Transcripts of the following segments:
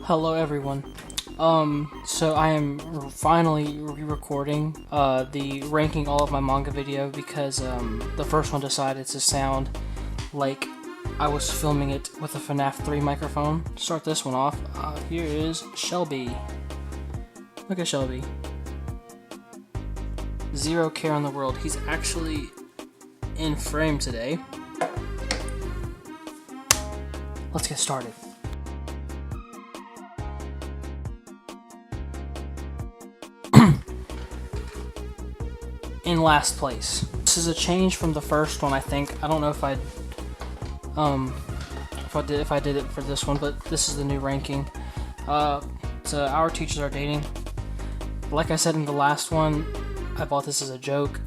Hello everyone. So I am finally re-recording the ranking all of my manga video because the first one decided to sound like I was filming it with a FNAF 3 microphone. To start this one off, here is Shelby. Look at Shelby. Zero care in the world. He's actually in frame today. Let's get started. In last place. This is a change from the first one, I think. I don't know if I did it for this one, but this is the new ranking. So our teachers are dating. Like I said in the last one, I bought this as a joke.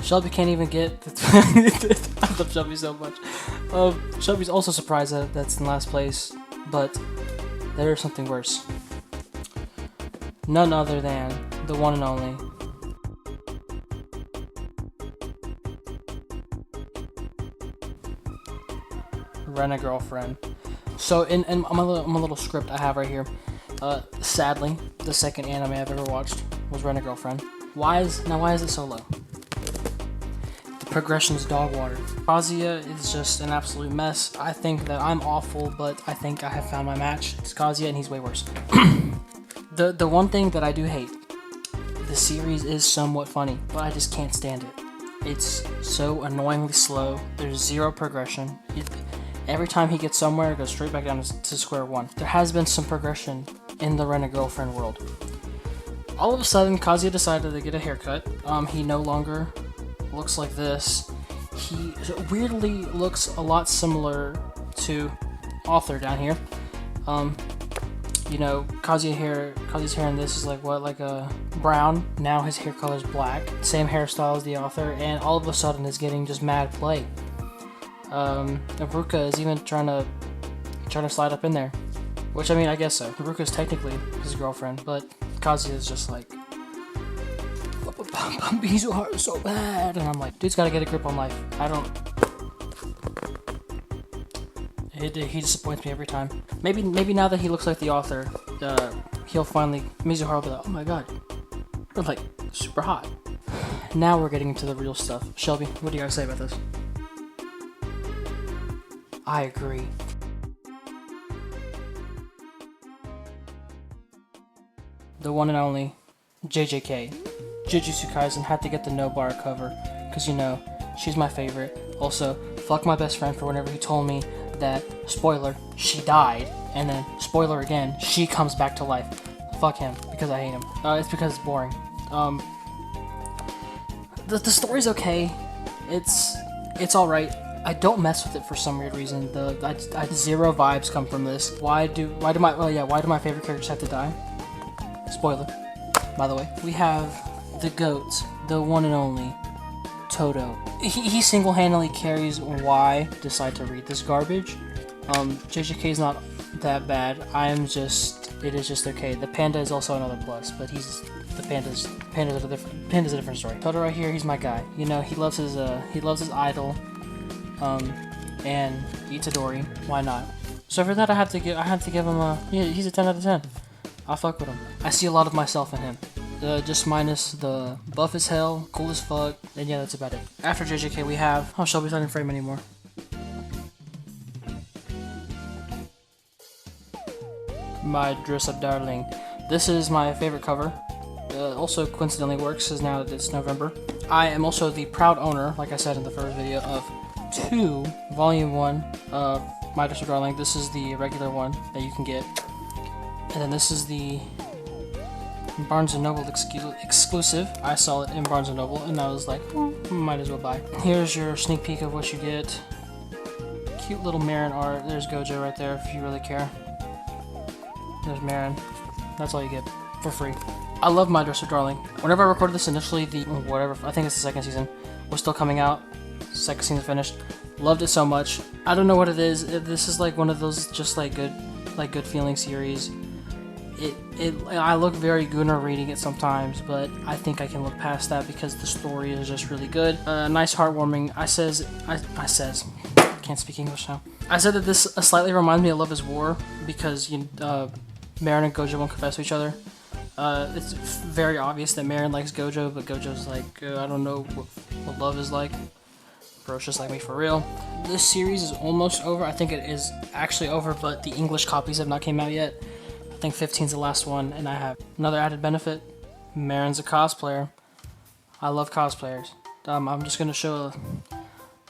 Shelby can't even get I love Shelby so much. Shelby's also surprised that that's in last place, but there is something worse. None other than the one and only Rent a Girlfriend. So in my little script I have right here, sadly, the second anime I've ever watched was Rent a Girlfriend. Why is it so low? Progression's dog water. Kazuya is just an absolute mess. I think that I'm awful, but I think I have found my match. It's Kazuya and he's way worse. The one thing that I do hate, the series is somewhat funny, but I just can't stand it. It's so annoyingly slow. There's zero progression. Every time he gets somewhere, it goes straight back down to square one. There has been some progression in the Rent a Girlfriend world. All of a sudden, Kazuya decided to get a haircut. He no longer looks like this. He weirdly looks a lot similar to Author down here. You know, Kazuya's hair in this is like a brown. Now his hair color is black. Same hairstyle as the Author, and all of a sudden is getting just mad play. Haruka is even trying to slide up in there, which I mean I guess so. Haruka is technically his girlfriend, but Kazuya is just like, he's so bad, and I'm like, dude's gotta get a grip on life. He disappoints me every time. Maybe now that he looks like the Author, he'll finally, Mizuharu will be like, oh my god, you're like super hot. Now we're getting into the real stuff. Shelby, what do you guys say about this? I agree. The one and only JJK. Jujutsu Kaisen had to get the no bar cover, because you know, she's my favorite. Also, fuck my best friend for whenever he told me that, spoiler, she died, and then, spoiler again, she comes back to life. Fuck him, because I hate him. It's because it's boring. The story's okay. It's alright. I don't mess with it for some weird reason. Zero vibes come from this. Why do my favorite characters have to die? Spoiler, by the way. We have the GOAT, the one and only Toto. He single-handedly carries why I decide to read this garbage. JJK's not that bad. It is just okay. The panda is also another plus, but panda's a different story. Toto right here, he's my guy. You know, he loves his idol, and Itadori. Why not? So for that, I have to give him he's a 10 out of 10. I fuck with him. I see a lot of myself in him. Just minus the buff as hell, cool as fuck, and yeah, that's about it. After JJK we have, Shelby's not in frame anymore. My Dress Up Darling. This is my favorite cover. Also coincidentally works as now that it's November. I am also the proud owner, like I said in the first video, of 2 Volume 1 of My Dress Up Darling. This is the regular one that you can get. And then this is the Barnes & Noble exclusive. I saw it in Barnes & Noble and I was like, might as well buy. Here's your sneak peek of what you get. Cute little Marin art. There's Gojo right there if you really care. There's Marin. That's all you get for free. I love My Dress Up Darling. Whenever I recorded this initially, I think it's the second season, was still coming out. Second season finished. Loved it so much. I don't know what it is. This is like one of those just like good feeling series. I look very Gunnar reading it sometimes, but I think I can look past that because the story is just really good. Nice, heartwarming. I can't speak English now. I said that this slightly reminds me of Love is War because Marin and Gojo won't confess to each other. It's very obvious that Marin likes Gojo, but Gojo's like, I don't know what love is like. Bro's just like me for real. This series is almost over. I think it is actually over, but the English copies have not came out yet. I think 15 is the last one, and I have another added benefit. Marin's a cosplayer. I love cosplayers. I'm just gonna show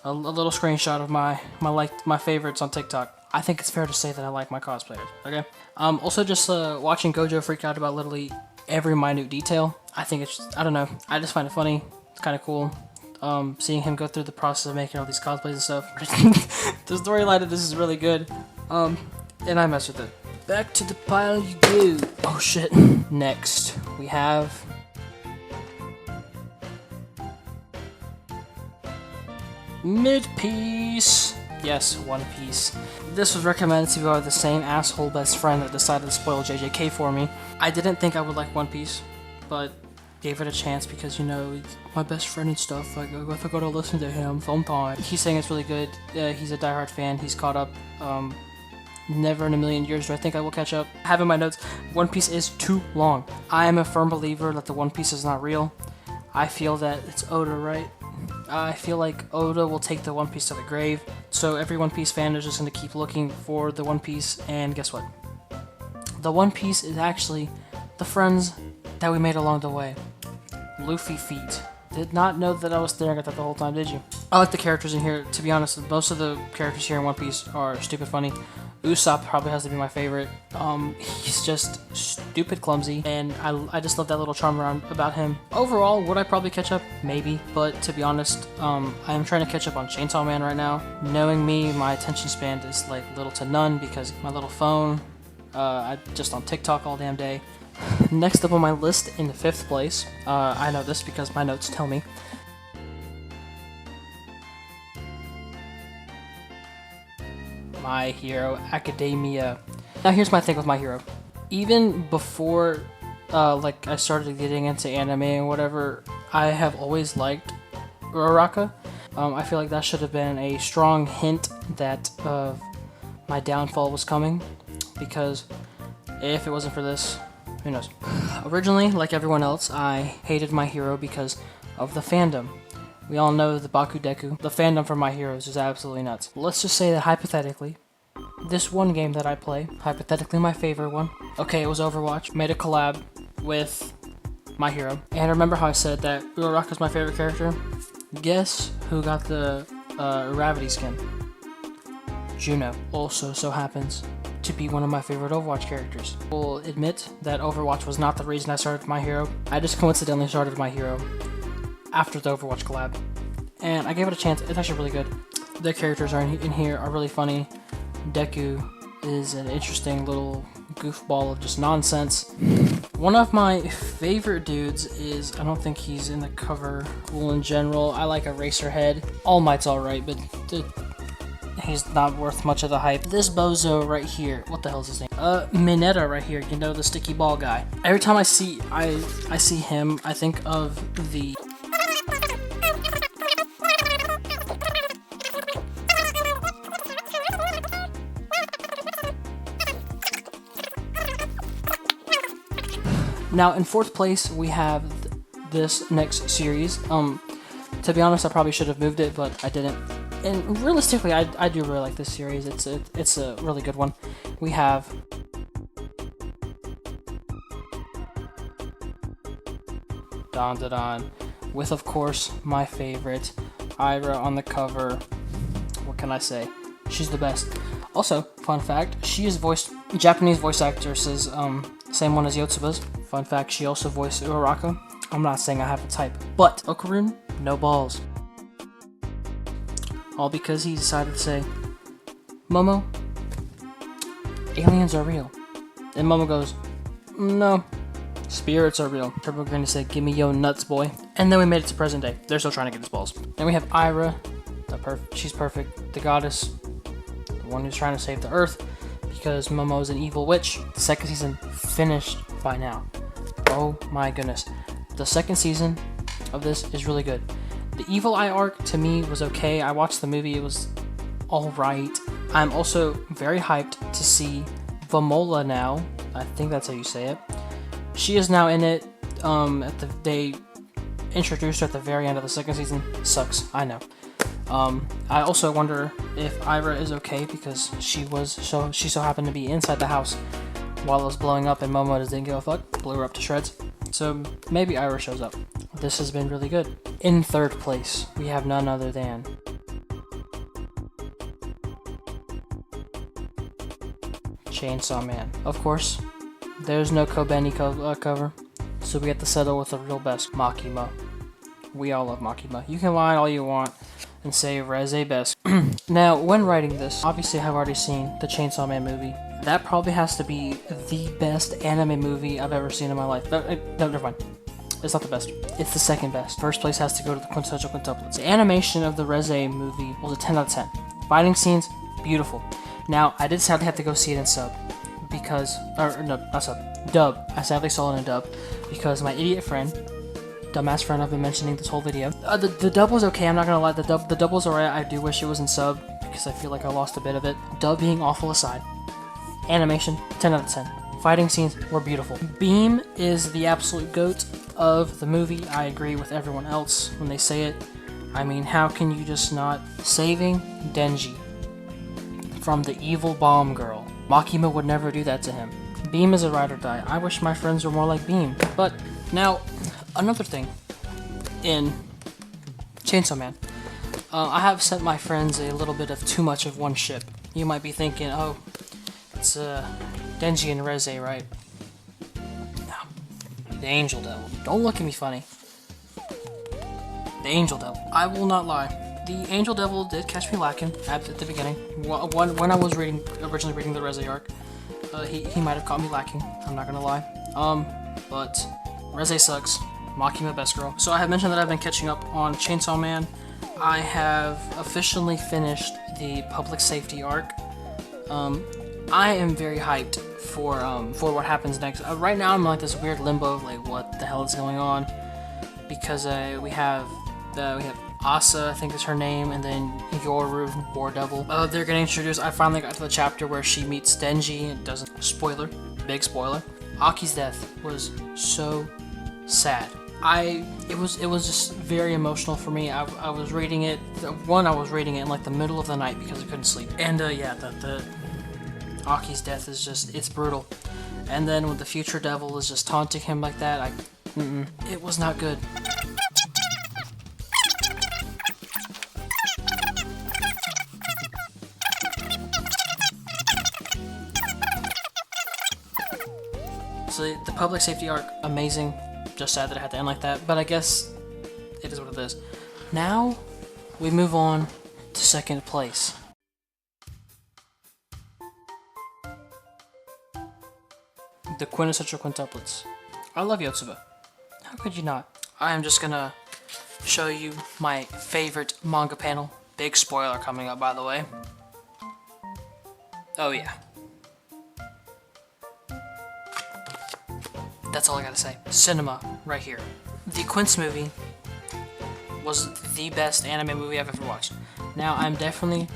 a little screenshot of my favorites on TikTok. I think it's fair to say that I like my cosplayers. Okay. Also, just watching Gojo freak out about literally every minute detail. I think it's I don't know. I just find it funny. It's kind of cool. Seeing him go through the process of making all these cosplays and stuff. The storyline of this is really good. And I mess with it. Back to the pile you do. Oh shit. Next, we have Mid-Piece. Yes, One Piece. This was recommended to me by the same asshole best friend that decided to spoil JJK for me. I didn't think I would like One Piece, but gave it a chance because, you know, he's my best friend and stuff. I gotta listen to him sometime. He's saying it's really good. He's a diehard fan. He's caught up. Never in a million years do I think I will catch up. I have in my notes, One Piece is too long. I am a firm believer that the One Piece is not real. I feel that it's Oda, right? I feel like Oda will take the One Piece to the grave. So every One Piece fan is just going to keep looking for the One Piece. And guess what? The One Piece is actually the friends that we made along the way. Luffy feet. Did not know that I was staring at that the whole time, did you? I like the characters in here. To be honest, most of the characters here in One Piece are stupid funny. Usopp probably has to be my favorite. He's just stupid clumsy, and I just love that little charm around about him. Overall, would I probably catch up? Maybe, but to be honest, I am trying to catch up on Chainsaw Man right now. Knowing me, my attention span is like little to none because my little phone, I'm just on TikTok all damn day. Next up on my list in the 5th place, I know this because my notes tell me. My Hero Academia. Now here's my thing with My Hero. Even before like I started getting into anime and whatever, I have always liked Uraraka. I feel like that should have been a strong hint that my downfall was coming, because if it wasn't for this, who knows. Originally, like everyone else, I hated My Hero because of the fandom. We all know the Bakudeku. The fandom for My Heroes is absolutely nuts. Let's just say that hypothetically, this one game that I play, hypothetically my favorite one, okay, it was Overwatch, made a collab with My Hero. And remember how I said that Uraraka's my favorite character? Guess who got the Gravity skin? Juno. Also so happens to be one of my favorite Overwatch characters. I will admit that Overwatch was not the reason I started My Hero. I just coincidentally started My Hero after the Overwatch collab, and I gave it a chance. It's actually really good. The characters are in here are really funny. Deku is an interesting little goofball of just nonsense. One of my favorite dudes is, I don't think he's in the cover rule in general. I like Eraserhead. All Might's alright, but he's not worth much of the hype. This bozo right here, what the hell is his name? Mineta right here, you know, the sticky ball guy. Every time I see him, I think of the Now, in 4th place, we have this next series. To be honest, I probably should have moved it, but I didn't. And realistically, I do really like this series. It's a really good one. We have Don Da Don, with, of course, my favorite, Ira on the cover. What can I say? She's the best. Also, fun fact, she is Japanese voice actresses, same one as Yotsuba's. Fun fact, she also voiced Uraraka. I'm not saying I have a type, but Okarun, no balls. All because he decided to say, Momo, aliens are real. And Momo goes, no, spirits are real. Turbo Granny said, give me yo nuts, boy. And then we made it to present day. They're still trying to get his balls. Then we have Ira, she's perfect, the goddess, the one who's trying to save the earth. because Momo is an evil witch. The second season finished by now. Oh my goodness. The second season of this is really good. The Evil Eye arc to me was okay. I watched the movie, it was alright. I'm also very hyped to see Vamola now. I think that's how you say it. She is now in it. They introduced her at the very end of the second season. Sucks, I know. I also wonder if Ira is okay because she so happened to be inside the house while it was blowing up and Momo just didn't give a fuck, blew her up to shreds. So maybe Ira shows up. This has been really good. In third place, we have none other than Chainsaw Man. Of course, there's no Kobeni cover, so we have to settle with the real best, Makima. We all love Makima. You can lie all you want and say Reze best. Now, when writing this, obviously I've already seen the Chainsaw Man movie. That probably has to be the best anime movie I've ever seen in my life. No, never mind. It's not the best. It's the second best. First place has to go to the Quintessential Quintuplets. The animation of the Reze movie was a 10 out of 10. Fighting scenes, beautiful. Now, I did sadly have to go see it in sub. Because, or no, not sub, dub. I sadly saw it in dub. Because my idiot friend, dumbass friend I've been mentioning this whole video. The dub was okay, I'm not gonna lie. The dub was alright. I do wish it was in sub. Because I feel like I lost a bit of it. Dub being awful aside. Animation, 10 out of 10. Fighting scenes were beautiful. Beam is the absolute GOAT of the movie. I agree with everyone else when they say it. I mean, how can you just not? Saving Denji from the evil bomb girl. Makima would never do that to him. Beam is a ride or die. I wish my friends were more like Beam. But now, another thing in Chainsaw Man. I have sent my friends a little bit of too much of one ship. You might be thinking, oh, it's Denji and Reze, right? No. The Angel Devil. Don't look at me funny. The Angel Devil. I will not lie. The Angel Devil did catch me lacking at the beginning. When I was originally reading the Reze arc, he might have caught me lacking. I'm not gonna lie. But Reze sucks. Makima best girl. So I have mentioned that I've been catching up on Chainsaw Man. I have officially finished the public safety arc. I am very hyped for what happens next. Right now I'm in like this weird limbo of like what the hell is going on, because we have Asa, I think is her name, and then Yoru, War Devil. They're getting introduced. I finally got to the chapter where she meets Denji. It doesn't, spoiler, big spoiler. Aki's death was so sad. It was just very emotional for me. I was reading it. I was reading it in like the middle of the night because I couldn't sleep. And yeah, the Aki's death is just, it's brutal. And then when the future devil is just taunting him like that, it was not good. So the public safety arc, amazing. Just sad that it had to end like that, but I guess it is what it is. Now, we move on to second place. The Quintessential Quintuplets. I love Yotsuba. How could you not? I am just gonna show you my favorite manga panel. Big spoiler coming up, by the way. Oh yeah. That's all I gotta say. Cinema, right here. The Quince movie was the best anime movie I've ever watched. Now, I'm definitely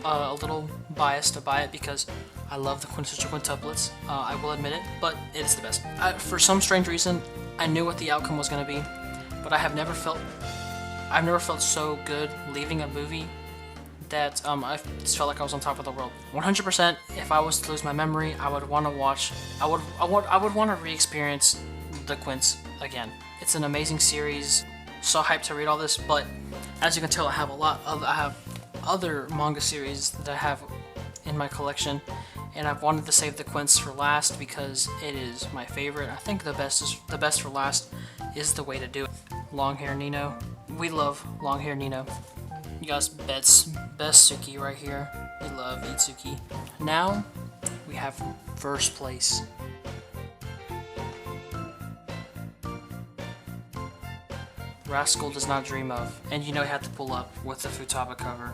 a little biased to buy it because I love the Quintessential Quintuplets. I will admit it, but it's the best. For some strange reason, I knew what the outcome was gonna be, but I've never felt so good leaving a movie that I just felt like I was on top of the world. 100%. If I was to lose my memory, I would want to watch. I would want to re-experience the Quince again. It's an amazing series. So hyped to read all this, but as you can tell, I have other manga series that I have in my collection, and I've wanted to save the Quince for last because it is my favorite. I think the best for last is the way to do it. Long hair Nino. We love long hair Nino. You guys, best Suki right here. We love Itsuki. Now, we have first place. Rascal Does Not Dream Of. And you know he had to pull up with the Futaba cover.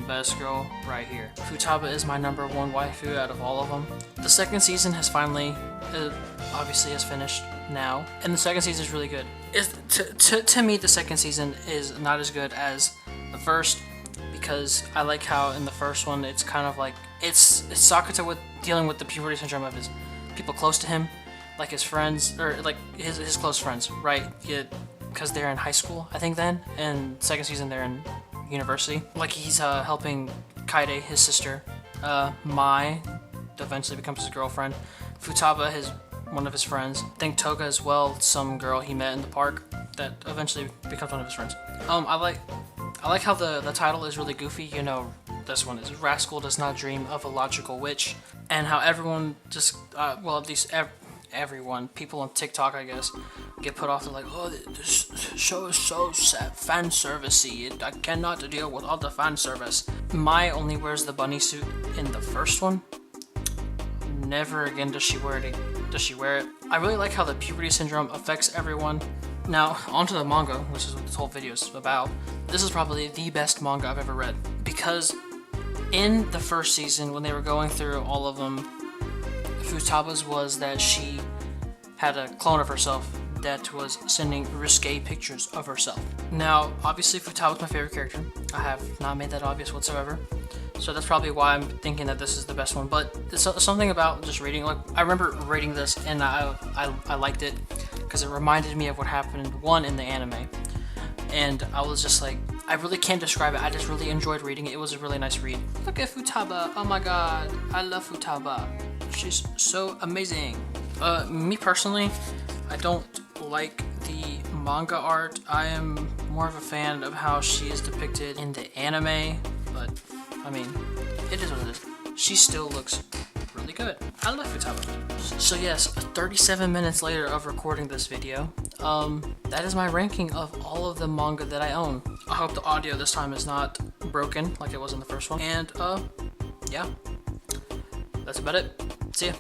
best girl right here. Futaba is my #1 waifu out of all of them. The second season has finally, obviously has finished now, and the second season is really good. To me, the second season is not as good as the first, because I like how in the first one it's kind of like it's Sakata dealing with the puberty syndrome of his people close to him, like his friends, or like his close friends, right? Yeah, because they're in high school, I think then, and second season they're in university. Like he's helping Kaede, his sister, Mai, eventually becomes his girlfriend. Futaba, one of his friends. I think Toga as well, some girl he met in the park that eventually becomes one of his friends. I like how the title is really goofy. You know, this one is Rascal Does Not Dream of a Logical Witch, and how everyone just, well, at least everyone, people on TikTok, I guess, get put off. They're like, oh, this show is so fan servicey. I cannot deal with all the fan service. Mai only wears the bunny suit in the first one. Never again does she wear it. I really like how the puberty syndrome affects everyone. Now, onto the manga, which is what this whole video is about. This is probably the best manga I've ever read, because in the first season, when they were going through all of them, Futaba's was that she had a clone of herself that was sending risque pictures of herself. Now, obviously Futaba's my favorite character. I have not made that obvious whatsoever. So that's probably why I'm thinking that this is the best one. But it's something about just reading, like, I remember reading this and I liked it because it reminded me of what happened in the anime. And I was just like, I really can't describe it. I just really enjoyed reading it. It was a really nice read. Look at Futaba. Oh my god. I love Futaba. She's so amazing. Me personally, I don't like the manga art. I am more of a fan of how she is depicted in the anime, but I mean, it is what it is. She still looks really good. I love Futaba. So yes, 37 minutes later of recording this video, that is my ranking of all of the manga that I own. I hope the audio this time is not broken like it was in the first one. And yeah, that's about it. See ya.